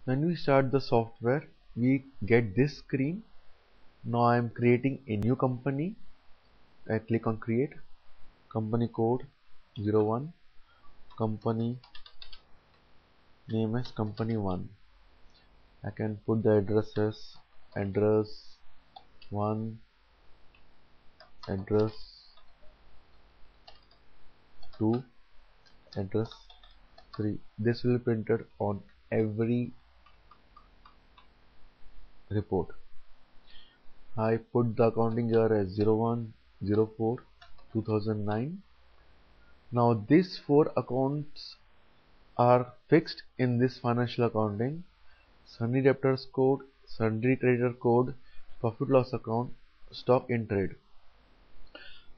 When we start the software, we get this screen. Now I am creating a new company. I click on create. Company code 01. Company name as company 1. I can put the address as address 1, address 2, address 3. This will be printed on every report. I put the accounting year as 01/04/2009. Now these 4 accounts are fixed in this financial accounting: sundry debtors code, sundry creditor code, profit loss account, stock in trade.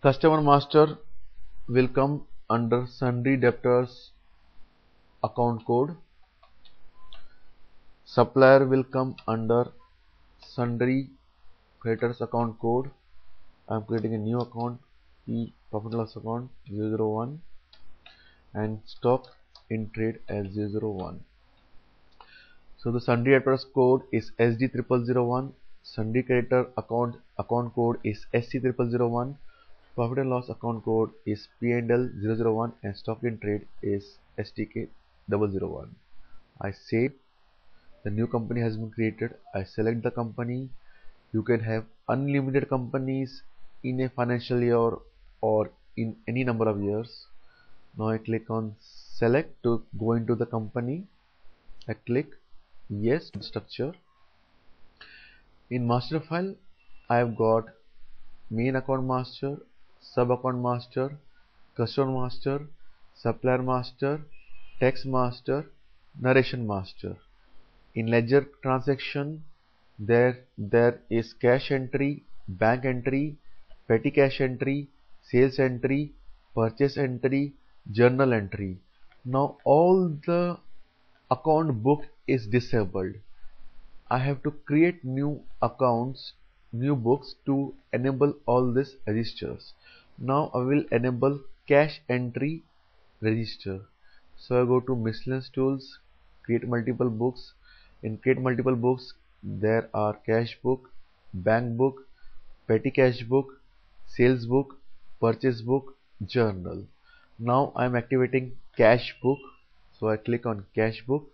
Customer master will come under sundry debtors account code. Supplier will come under sundry creditors account code. I am creating a new account, profit loss account 001, and stock in trade as 001. So the sundry debtors code is SD0001, sundry creditor account code is SC0001, profit and loss account code is P&L 001, and stock in trade is STK 001. I save. The new company has been created. I select the company. You can have unlimited companies in a financial year or in any number of years. Now I click on select to go into the company. I click yes structure. In master file, I have got main account master, sub account master, customer master, supplier master, tax master, narration master. In ledger transaction, there is cash entry, bank entry, petty cash entry, sales entry, purchase entry, journal entry. Now all the account book is disabled. I have to create new accounts, new books to enable all these registers. Now I will enable cash entry register. So I go to miscellaneous tools, create multiple books. In create multiple books, there are cash book, bank book, petty cash book, sales book, purchase book, journal. Now I am activating cash book. So I click on cash book.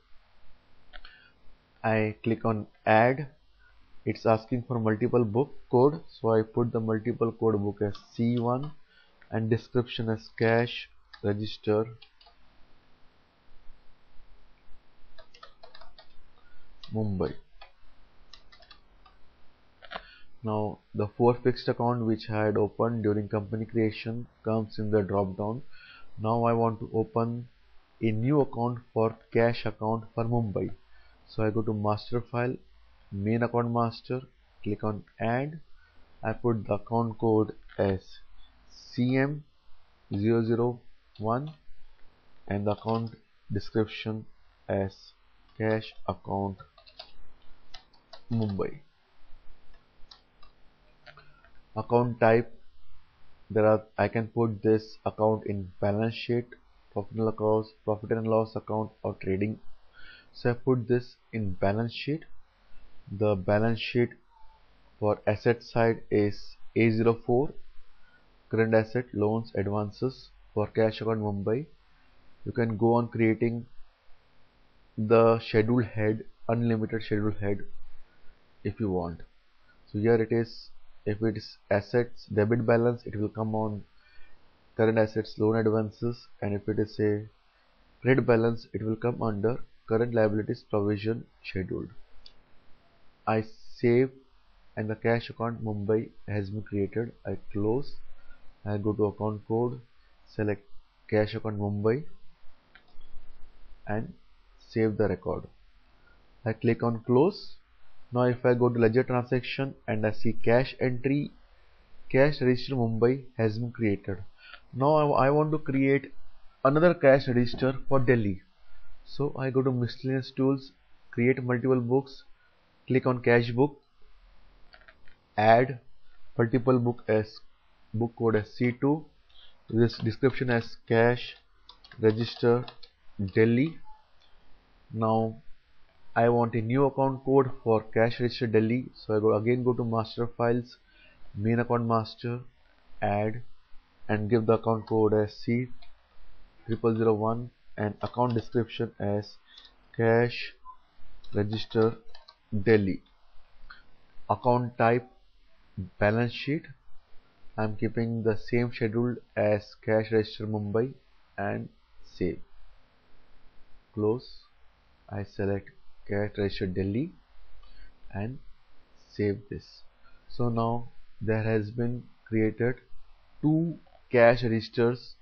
I click on add. It's asking for multiple book code, so I put the multiple code book as C1 and description as cash register Mumbai. Now the 4 fixed account which I had opened during company creation comes in the drop down. Now I want to open a new account for cash account for Mumbai. So I go to master file, main account master, click on add. I put the account code as CM001 and the account description as cash account Mumbai. Account type, I can put this account in balance sheet, profit and loss account, or trading. So I put this in balance sheet. The balance sheet for asset side is A04, current asset, loans, advances. For cash account Mumbai, you can go on creating the schedule head, unlimited schedule head if you want. So here it is. If it is assets debit balance, it will come on current assets, loan, advances, and if it is a credit balance, it will come under current liabilities provision scheduled. I save and the cash account Mumbai has been created. I close. I go to account code, select cash account Mumbai and save the record. I click on close. Now if I go to ledger transaction and I see cash entry, cash register Mumbai has been created. Now I want to create another cash register for Delhi. So I go to miscellaneous tools, create multiple books, click on cash book, add multiple book as book code as C2, this description as cash register Delhi. Now I want a new account code for cash register Delhi. So I go to master files, main account master, add, and give the account code as C0001 and account description as cash register Delhi. Account type balance sheet. I'm keeping the same schedule as cash register Mumbai and save. Close. I select cash register Delhi and save this. So now there has been created two cash registers.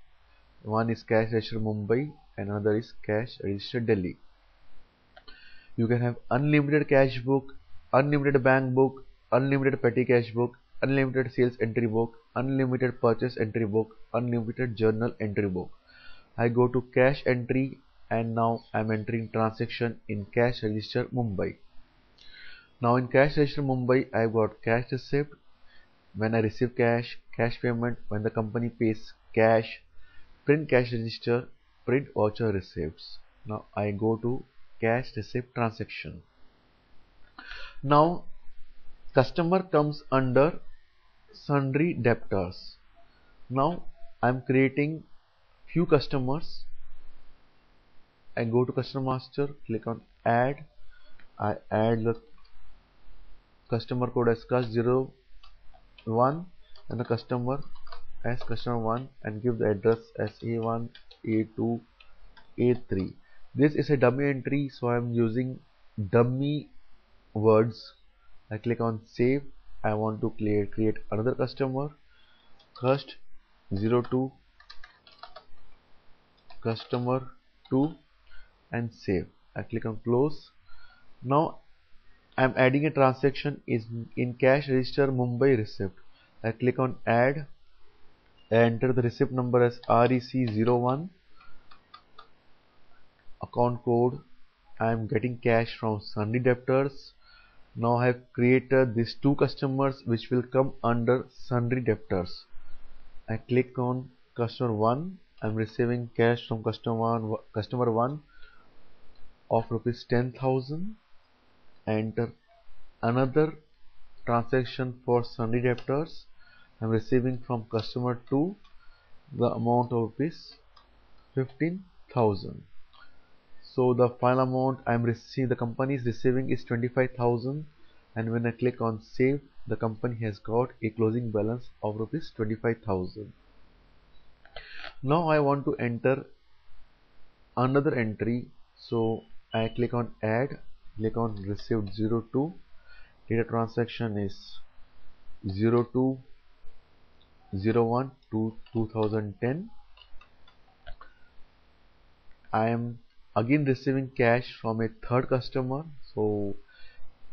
One is cash register Mumbai and another is cash register Delhi. You can have unlimited cash book, unlimited bank book, unlimited petty cash book, unlimited sales entry book, unlimited purchase entry book, unlimited journal entry book. I go to cash entry and now I'm entering transaction in cash register Mumbai. Now in cash register Mumbai, I've got cash receipt when I receive cash, cash payment when the company pays cash, print cash register, print voucher receipts. Now I go to cash receipt transaction. Now customer comes under sundry debtors. Now I'm creating few customers. I go to customer master, click on add. I add the customer code as CUS01 and the customer as customer1 and give the address as A1, A2, A3. This is a dummy entry, so I am using dummy words. I click on save. I want to create another customer, cust02 customer 2 and save. I click on close. Now I am adding a transaction in cash register Mumbai receipt. I click on add. I enter the receipt number as REC01, account code. I am getting cash from sundry debtors. Now I have created these two customers which will come under sundry debtors. I click on customer 1. I am receiving cash from customer 1 of rupees 10,000. Enter another transaction for sundry debtors. I am receiving from customer 2 the amount of rupees 15,000. So the final amount the company is receiving is 25,000, and when I click on save, the company has got a closing balance of rupees 25,000. Now I want to enter another entry, so I click on add, click on received 02, data transaction is 0201 to 2010. I am again receiving cash from a third customer, so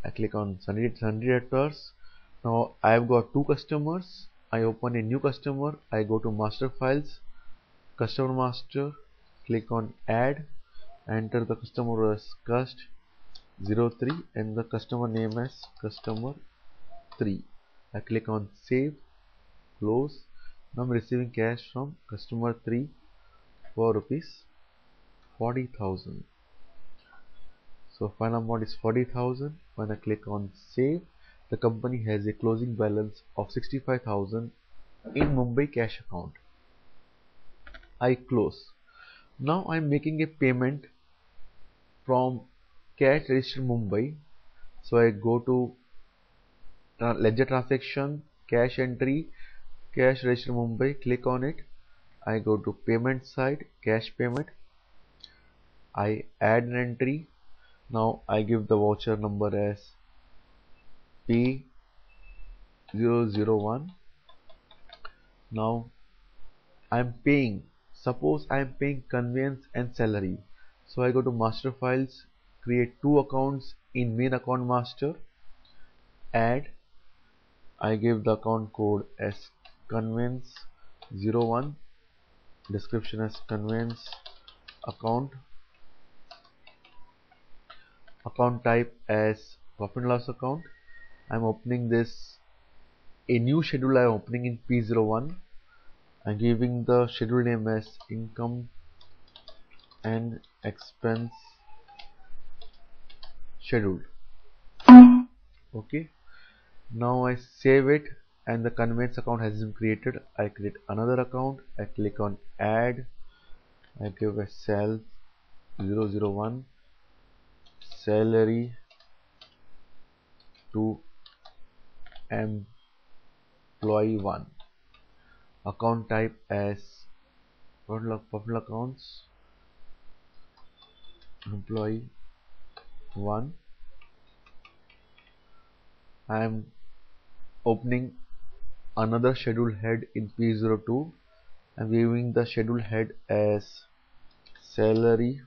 I click on sundry debtors. Now I have got two customers. I open a new customer. I go to master files, customer master, click on add, enter the customer as cust03 and the customer name as customer 3. I click on save, close. Now I'm receiving cash from customer 3 for rupees 40,000. So final amount is 40,000. When I click on save, the company has a closing balance of 65,000 in Mumbai cash account. I close. Now I am making a payment from cash register Mumbai. So I go to ledger transaction, cash entry, cash register Mumbai, click on it. I go to payment side, cash payment. I add an entry. Now I give the voucher number as P001. Now I am paying. Suppose I am paying conveyance and salary. So I go to master files, create two accounts in main account master, add. I give the account code as conveyance 01, description as conveyance account type as profit and loss account. I'm opening this, a new schedule I'm opening in P01. I'm giving the schedule name as income and expense scheduled. Okay, now I save it and the conveyance account has been created. I create another account, I click on add, I give a cell 001 salary to employee 1, account type as personal accounts, employee 1. I am opening another schedule head in P02. I'm viewing the schedule head as salary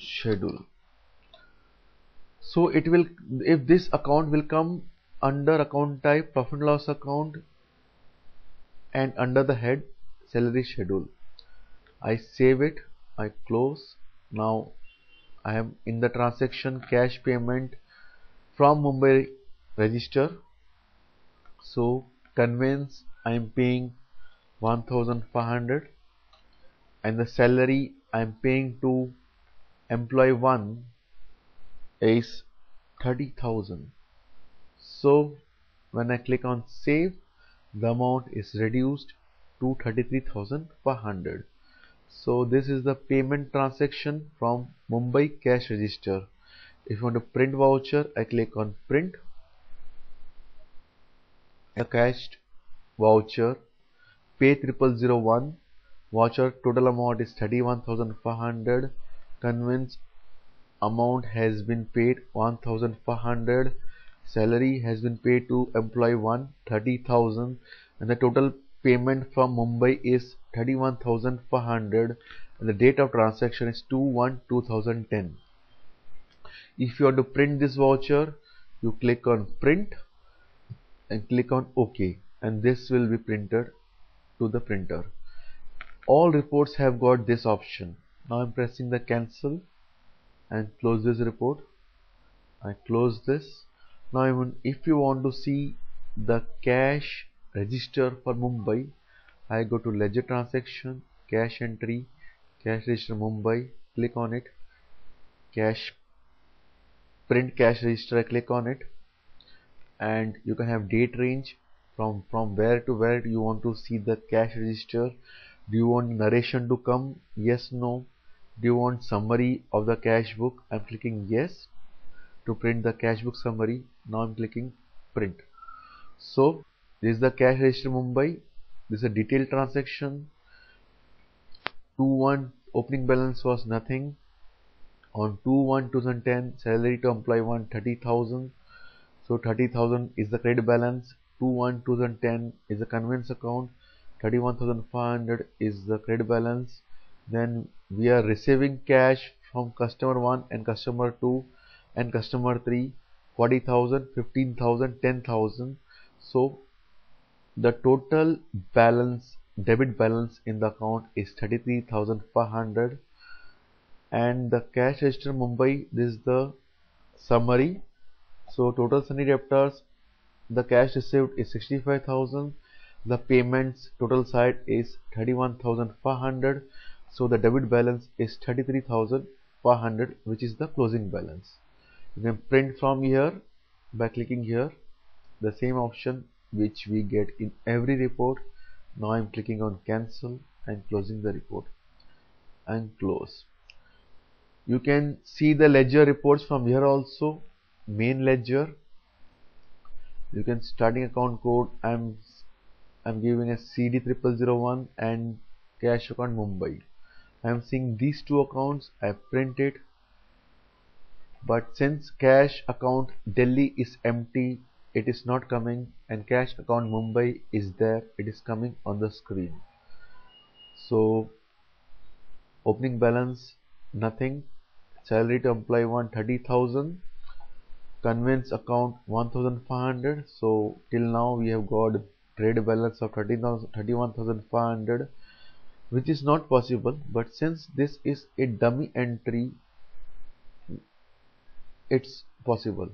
schedule. So it will, if this account will come under account type profit and loss account and under the head salary schedule. I save it, I close. Now I am in the transaction cash payment from Mumbai register. So conveyance I am paying 1500 and the salary I am paying to employee 1 is 30,000. So when I click on save, the amount is reduced to 33,500. So this is the payment transaction from Mumbai cash register. If you want to print voucher, I click on print. A cashed voucher, pay 0001, voucher total amount is 31,500, conveyance amount has been paid 1,500, salary has been paid to employee 1 30,000, and the total payment from Mumbai is 31,500, and the date of transaction is 2/1/2010. If you want to print this voucher, you click on print and click on OK, and this will be printed to the printer. All reports have got this option. Now I'm pressing the cancel and close this report. I close this. Now if you want to see the cash register for Mumbai, I go to ledger transaction, cash entry, cash register Mumbai, click on it, cash print cash register, I click on it, and you can have date range from where to where you want to see the cash register. Do you want narration to come? Yes, no. Do you want summary of the cash book? I'm clicking yes to print the cash book summary. Now I'm clicking print. So this is the cash register Mumbai. This is a detailed transaction. 2/1 opening balance was nothing. On 2/1/2010 salary to employee 1 30,000. So 30,000 is the credit balance. 2/1/2010 is the conveyance account. 31,500 is the credit balance. Then we are receiving cash from customer 1 and customer 2 and customer 3, 40,000, 15,000, 10,000. So the total balance, debit balance in the account is 33,500, and the cash register Mumbai, this is the summary. So total Sunny debtors, the cash received is 65,000, the payments total side is 31,500, so the debit balance is 33,500, which is the closing balance. You can print from here by clicking here, the same option which we get in every report. Now I'm clicking on cancel and closing the report and close. You can see the ledger reports from here also. Main ledger, you can starting account code, I'm giving a CD 0001 and cash account Mumbai. I'm seeing these two accounts. I print it, but since cash account Delhi is empty, it is not coming, and cash account Mumbai is there, it is coming on the screen. So opening balance nothing, salary to employee 1 30,000, conveyance account 1,500. So till now we have got trade balance of 31,500, which is not possible, but since this is a dummy entry, it's possible.